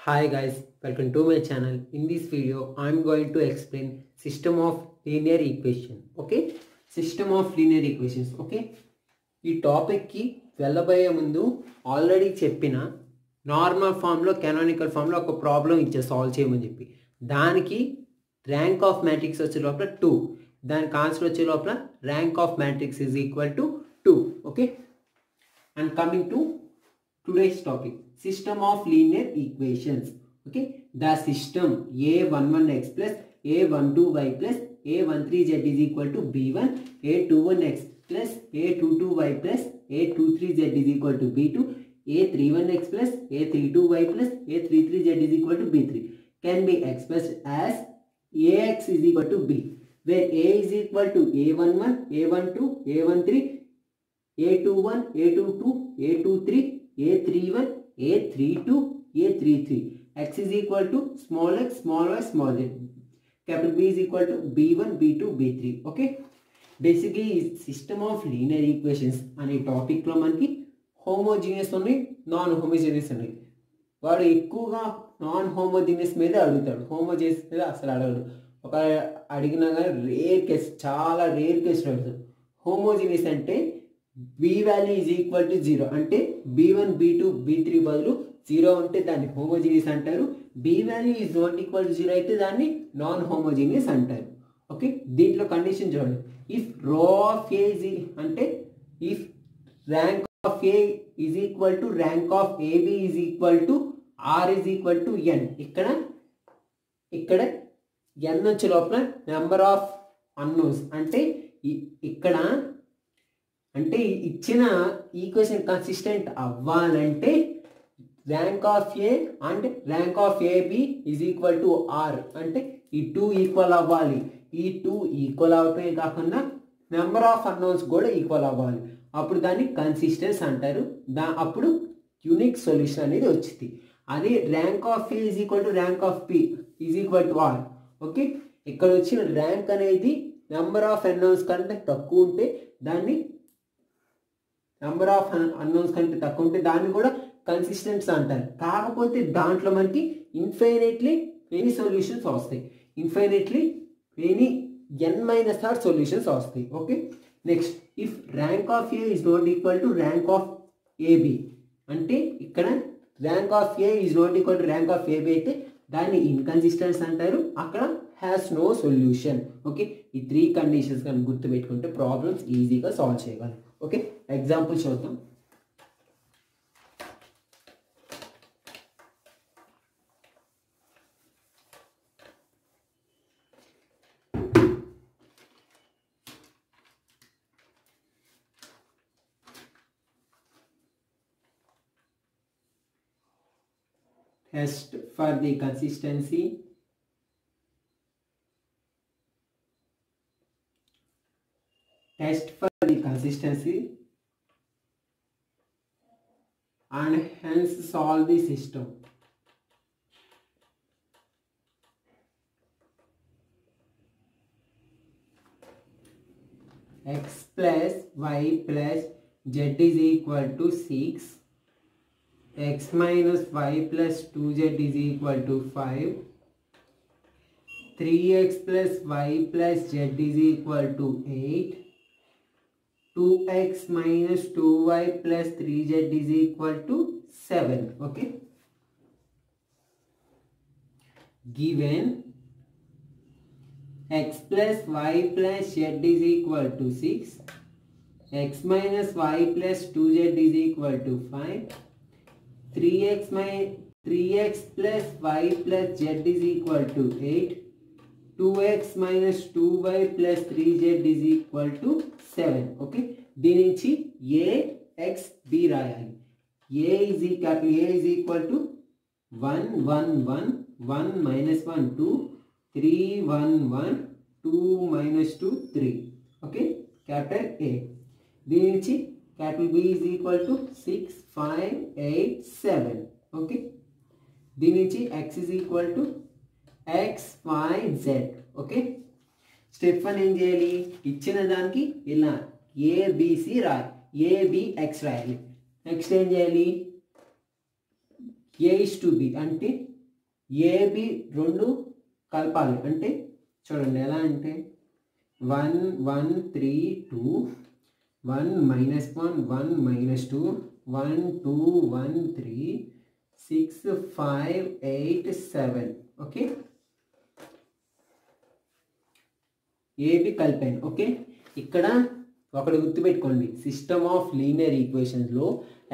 Hi guys, welcome to my channel. In this video, I am going to explain system of linear equation. Okay, system of linear equations. Okay, ఈ topic కి వెళ్ళబోయే ముందు already చెప్పిన normal form లో canonical form లో ఒక problem ఇచ్చే solve చేయమని చెప్పి దానికి ర్యాంక్ ఆఫ్ మ్యాట్రిక్స్ వచ్చే లోపల 2, దానికి ఆన్సర్ వచ్చే లోపల rank of matrix is equal to 2. Okay, and coming to today's topic, system of linear equations. Okay, the system a11x plus a12y plus a13z is equal to b1, a21x plus a22y plus a23z is equal to b2, a31x plus a32y plus a33z is equal to b3 can be expressed as ax is equal to b, where a is equal to a11, a12, a13, a21, a22, a23, a31, a32, a33. X is equal to small x, small y, small z. Capital B is equal to b1, b2, b3. Okay, basically system of linear equations అనే topic లో మనకి homogeneous ఉన్నాయి, non homogeneous ఉన్నాయి. వాడు ఎక్కువగా non homogeneous మీద అడుగుతాడు, homogeneous మీద అసలు అడగడు. ఒక అడిగినా కానీ రేర్ కేసు, చాలా రేర్ కేసులు అడుగుతాడు. హోమోజీనియస్ అంటే b value is equal to 0 అంటే b1, b2, b3 బదులు 0 ఉంటే దాన్ని హోమోజీనియస్ అంటారు. b value is not equal to 0 అయితే దాన్ని నాన్ హోమోజీనియస్ అంటారు. ఓకే, దీంట్లో కండిషన్ చూడండి. ఇఫ్ రో ఆఫ్ ఏ అంటే if rank of A is equal to rank of AB is equal to R is equal to N. ఇక్కడ N వచ్చే లోపల number of unknowns అంటే ఇక్కడ అంటే ఇచ్చిన ఈక్వేషన్ కన్సిస్టెంట్ అవ్వాలంటే rank of A and rank of AB is equal to r అంటే ఈ 2 ఈక్వల్ అవ్వాలి. ఈ 2 ఈక్వల్ అవటమే కాకుండా నెంబర్ ఆఫ్ అన్నోన్స్ కూడా ఈక్వల్ అవ్వాలి. అప్పుడు దాన్ని కన్సిస్టెన్స్ అంటారు. అప్పుడు యూనిక్ సొల్యూషన్ అనేది వచ్చింది. అదే rank of A is equal to rank of P is equal to r. Okay, ఇక్కడ వచ్చిన ర్యాంక్ అనేది నెంబర్ ఆఫ్ అన్నోన్స్ కంటే తక్కువ ఉంటే దాన్ని నెంబర్ ఆఫ్ అన్నోన్స్ కంటే తక్కువ ఉంటే దాన్ని కూడా కన్సిస్టెన్స్ అంటారు. కాకపోతే దాంట్లో మనకి ఇన్ఫైనైట్లీ ఎనీ సొల్యూషన్స్ వస్తాయి, ఇన్ఫైనైట్లీ ఎనీ n-r సొల్యూషన్స్ వస్తాయి. Okay, next if rank of A is not equal to rank of AB అంటే ఇక్కడ rank of A is not equal to rank of AB అయితే దాన్ని ఇన్కన్సిస్టెన్స్ అంటారు. అక్కడ హ్యాస్ నో సొల్యూషన్. ఓకే, ఈ 3 conditions కానీ గుర్తుపెట్టుకుంటే ప్రాబ్లమ్స్ ఈజీగా సాల్వ్ చేయగలం. ఓకే, ఎగ్జాంపుల్ చూద్దాం. Test for the consistency. Test for the consistency and hence solve the system. X plus y plus z is equal to 6. X minus y plus 2z is equal to 5. 3x plus y plus z is equal to 8. 2x minus 2y plus 3z is equal to 7. Okay, given x plus y plus z is equal to 6, x minus y plus 2z is equal to 5, 3x plus y plus z is equal to 8, 2x minus 2y plus 3z is equal to 7. Okay, దీని నుంచి a x b రాయాలి. a is equal to 1 1 1 1 minus 1 2 3 1 1 2 minus 2 3. Okay, capital A. దీని నుంచి capital B is equal to 6 5 8 7. Okay, దీని నుంచి x is equal to x y z. Okay, step 1 ఏం చేయాలి? ఇచ్చిన దానికి ఇలా ABC రాయాలి, ABX రాయాలి. నెక్స్ట్ ఏం చేయాలి? A is to B అంటే ఏబి రెండు కలపాలి అంటే చూడండి ఎలా అంటే 1 1 3 2 1 minus 1 1 minus 2 1 2 1 3 6 5 8 7 ఓకే ఏబి కలిపాను ఓకే ఇక్కడ ఒకటి గుర్తుపెట్టుకోండి సిస్టమ్ ఆఫ్ లీనియర్ ఈక్వేషన్స్లో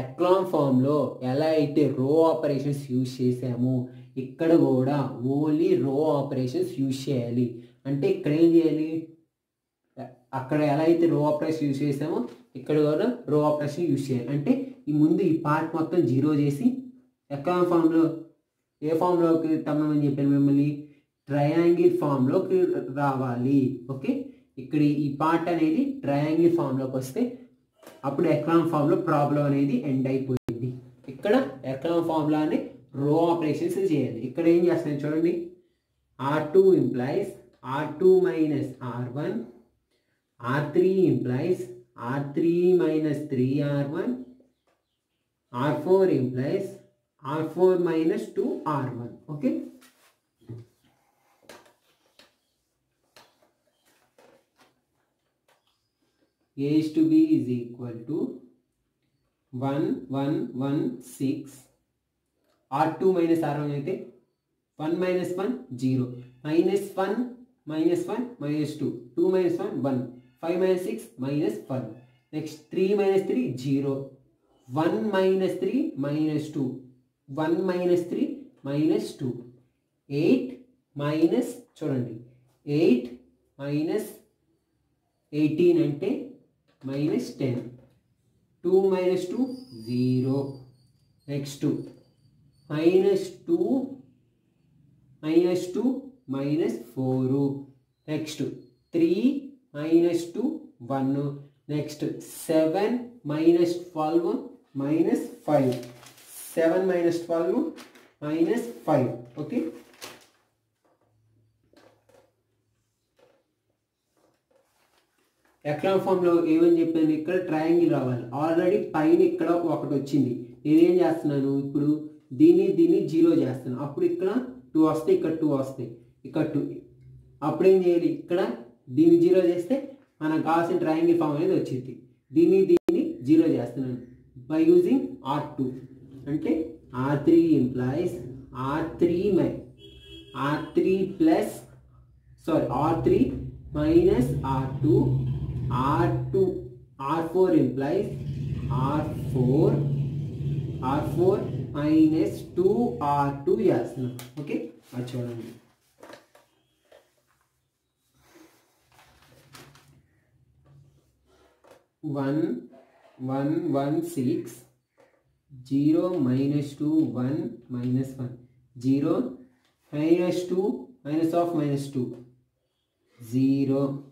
ఎక్లాన్ ఫామ్లో ఎలా అయితే రో ఆపరేషన్స్ యూజ్ చేసామో ఇక్కడ కూడా ఓన్లీ రో ఆపరేషన్స్ యూజ్ చేయాలి అంటే ఇక్కడ ఏం చేయాలి అక్కడ ఎలా అయితే రో ఆపరేషన్ యూజ్ చేసామో ఇక్కడ కూడా రో ఆపరేషన్ యూజ్ చేయాలి అంటే ఈ ముందు ఈ పార్ట్ మొత్తం జీరో చేసి ఎక్లాన్ ఫామ్లో ఏ ఫామ్లోకి తమ్మని చెప్పాను మిమ్మల్ని ట్రయాంగిల్ ఫామ్లోకి రావాలి ఓకే ఇక్కడ ఈ పార్ట్ అనేది ట్రయాంగిల్ ఫామ్లోకి వస్తే అప్పుడు ఎక్లాన్ ఫామ్లో ప్రాబ్లం అనేది ఎండ్ అయిపోయింది ఇక్కడ ఎక్లాన్ ఫామ్లోనే రో ఆపరేషన్స్ చేయాలి ఇక్కడ ఏం చేస్తాను చూడండి R2 implies R2 minus R1 R3 implies R3 minus 3R1 R4 implies R4 minus 2R1 okay A is to B is equal to 1 1 1 6 R2 minus R1 అయితే 1 minus 1 0 minus 1 minus 1 minus 2 2 minus 1 1 5 minus 6 minus 1 next 3 minus 3 0 1 minus 3 minus 2 1 minus 3 minus 2 8 minus చూడండి 8 minus 18 అంటే minus 10 2 minus 2 0 next 2 minus 2 minus 2 minus 4 next 3 minus 2 1 next 7 minus 12 minus 5 7 minus 12 minus 5 okay echelon ఫామ్లో ఏమని చెప్పాను ఇక్కడ triangle రావాలి already పైన ఇక్కడ ఒకటి వచ్చింది నేనేం చేస్తున్నాను ఇప్పుడు దీన్ని జీరో చేస్తాను అప్పుడు ఇక్కడ 2 వస్తాయి ఇక్కడ 2 వస్తాయి ఇక్కడ 2 అప్పుడు ఏం చేయాలి ఇక్కడ దీన్ని జీరో చేస్తే మనకు కావాల్సిన ట్రయాంగిల్ ఫామ్ అనేది వచ్చింది దీన్ని జీరో చేస్తున్నాను బై యూజింగ్ R2 అంటే R3 implies R3 plus R3 minus R2 R4 implies R4 minus 2R2 చేస్తున్నాం ఓకే అది చూడండి 1 1 1 6 0 minus 2 1 minus 1 0 minus 2 minus of minus 2 0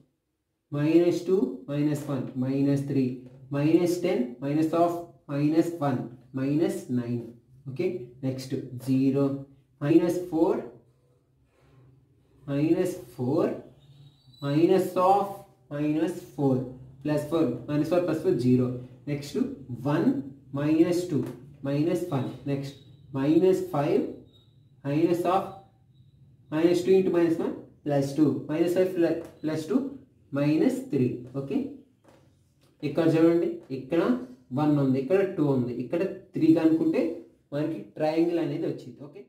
minus 2 minus 1 minus 3 minus 10 minus of minus 1 minus 9 okay next 0 minus 4 minus 4 minus of minus 4 plus 4 minus 4 plus 4 0 next 1 minus 2 minus 1 next minus 5 minus of minus 2 into minus 1 plus 2 minus 5 plus 2 minus 3 okay ఇక్కడ చూడండి ఇక్కడ 1 ఉంది ఇక్కడ 2 ఉంది ఇక్కడ 3 కనుక్కుంటే మనకి triangle అనేది వచ్చింది ఓకే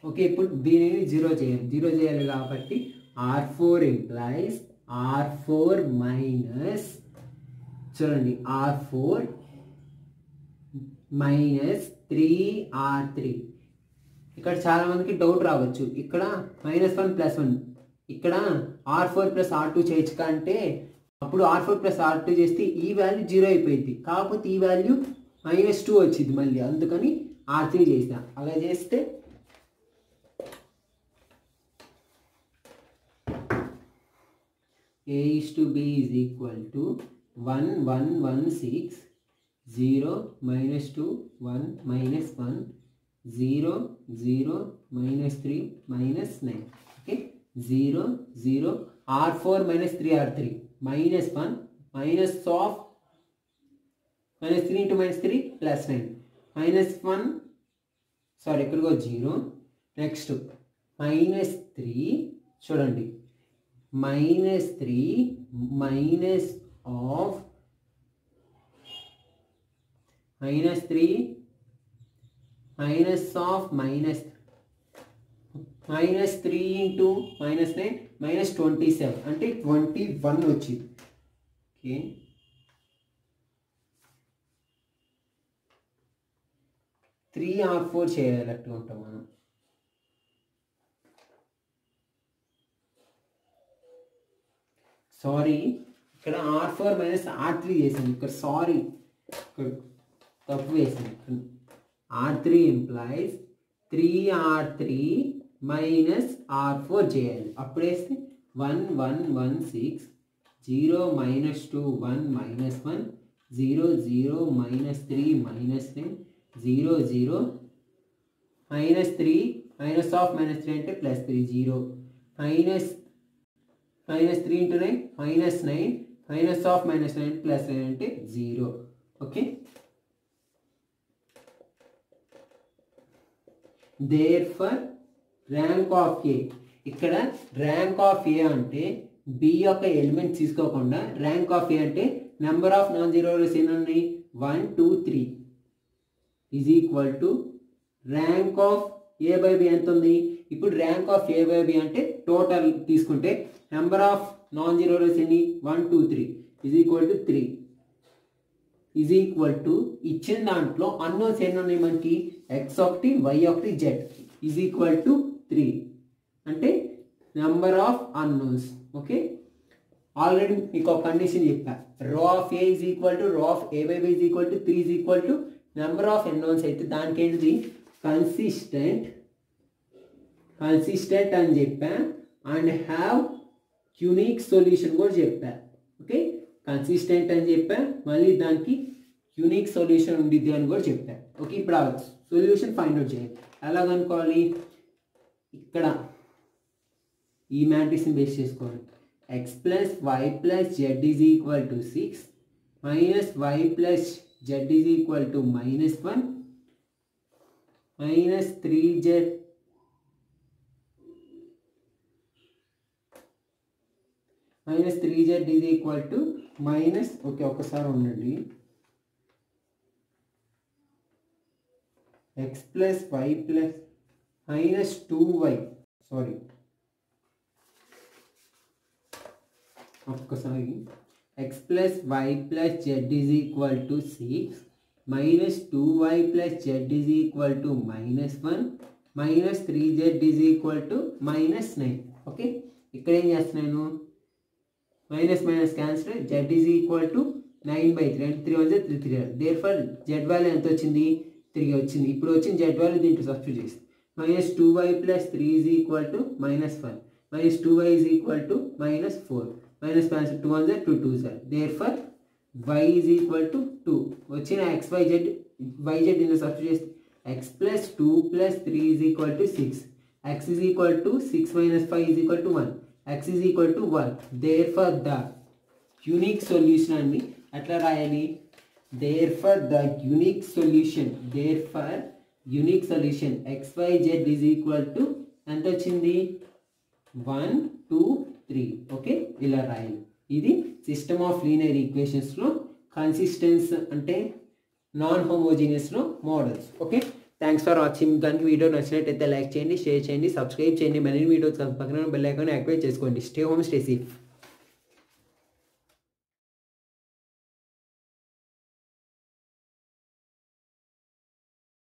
ఓకే ఇప్పుడు దీనిని జీరో చేయాలి కాబట్టి R4 implies R4 minus చూడండి R4 minus 3R3 ఇక్కడ చాలా మందికి డౌట్ రావచ్చు ఇక్కడ -1 + 1 ఇక్కడ R4 + R2 చేయొచ్చు అంటే అప్పుడు R4 + R2 చేస్తే ఈ వాల్యూ 0 అయిపోయింది కాకపోతే ఈ వాల్యూ -2 వచ్చింది మళ్ళీ అందుకని R3 చేసా అలా చేస్తే A is to B is equal to 1 1 1 6 0 minus 2 1 minus 1 0 0 minus 3 minus 9 okay 0 0 R4 minus 3R3 minus 1 minus of minus 3 into minus 3 plus 9 minus 1 sorry ఇక్కడ 0 నెక్స్ట్ -3 చూడండి, -3 minus of -3 minus of -3 into -9 -27 అంటే 21 వచ్చింది. Okay, 3 or 4 చేయాలట్టు ఉంటాం మనం. Sorry, ఇక్కడ R4 - R3 చేసాను, ఇక్కడ sorry ఇక్కడ తప్పు వేసాను. R3 implies 3R3 minus R4 చేయాలి. అప్పుడు వేస్తే 1 1 1 6 0 -2 1 -1 0 0 -3 -9 0 0 -3 మైనస్ ఆఫ్ -3 అంటే +3 0 -3 ఇంటూ 9 -9 మైనస్ ఆఫ్ -9 +9 అంటే 0. ఓకే, therefore ర్యాంక్ ఆఫ్ ఏ, ఇక్కడ ర్యాంక్ ఆఫ్ ఏ అంటే బి యొక్క ఎలిమెంట్ తీసుకోకుండా ర్యాంక్ ఆఫ్ ఏ అంటే number of non zero rows ఎన్ని ఉన్నాయి 1 2 3 is equal to rank of A by B ఎంత ఉంది. ఇప్పుడు rank of A by B అంటే టోటల్ తీసుకుంటే number of non zero rows ఎన్ని 1 2 3 is equal to 3 is equal to ఇచ్చిన దాంట్లో అన్నోన్స్ ఎన్ని ఉన్నాయి మనకి x1 y1 z is equal to 3 అంటే number of unknowns. Okay, already మీకు ఒక కండిషన్ చెప్పా, row of A is equal to row of A by B is equal to 3 is equal to number of unknowns అయితే దానికి ఏంటిది consistent అని చెప్పా and have unique solution కూడా చెప్పా. ఓకే, కన్సిస్టెంట్ అని చెప్పా, మళ్ళీ దానికి యూనిక్ సొల్యూషన్ ఉండిద్ది అని కూడా చెప్పా. ఓకే, ఇప్పుడు సొల్యూషన్ ఫైండ్ అవుట్ చేయాలి. ఎలా కనుక్కోవాలి, ఇక్కడ ఈ మ్యాట్రిక్స్ని బేస్ చేసుకోవాలి. x + y + z is equal to 6 -y + z is equal to -1 -3z is equal to okay ఒక్కసారి ఉండండి, x + y + -2y సారీ ఒక్కసారి x + y + z is equal to 6 -2y + z is equal to -1 -3z is equal to -9. Okay, ఇక్కడ ఏం చేస్తున్నాను, minus cancel, z is equal to 9/3 అంటే 3 1 3 3. Therefore z value ఎంత వచ్చింది 3 వచ్చింది. ఇప్పుడు వచ్చిన z వాల్యూ దీంట్లో సబ్స్టిట్యూట్ చేసి -2y + 3 is equal to -1 -2y is equal to -4 -2 1 2 2 therefore y is equal to 2 వచ్చిన yz దీంట్లో సబ్స్టిట్యూట్ చేస్తే x + 2 + 3 is equal to 6 x is equal to 6 - 5 is equal to 1 x is equal to 1. Therefore the unique solution అని అట్లా రాయాలి. Therefore the unique solution xyz is equal to ఎంత వచ్చింది 1 2 3. Okay, ఇలా రాయాలి. ఇది సిస్టమ్ ఆఫ్ లీనియర్ ఈక్వేషన్స్లో consistence అంటే నాన్ హోమోజీనియస్లో models. Okay, thanks for watching. దానికి వీడియో నచ్చినట్టయితే లైక్ చేయండి, షేర్ చేయండి, సబ్స్క్రైబ్ చేయండి. మరిన్ని వీడియోస్ పక్కన బెల్ ఐకాన్ యాక్టివేట్ చేసుకోండి. Stay home, stay safe.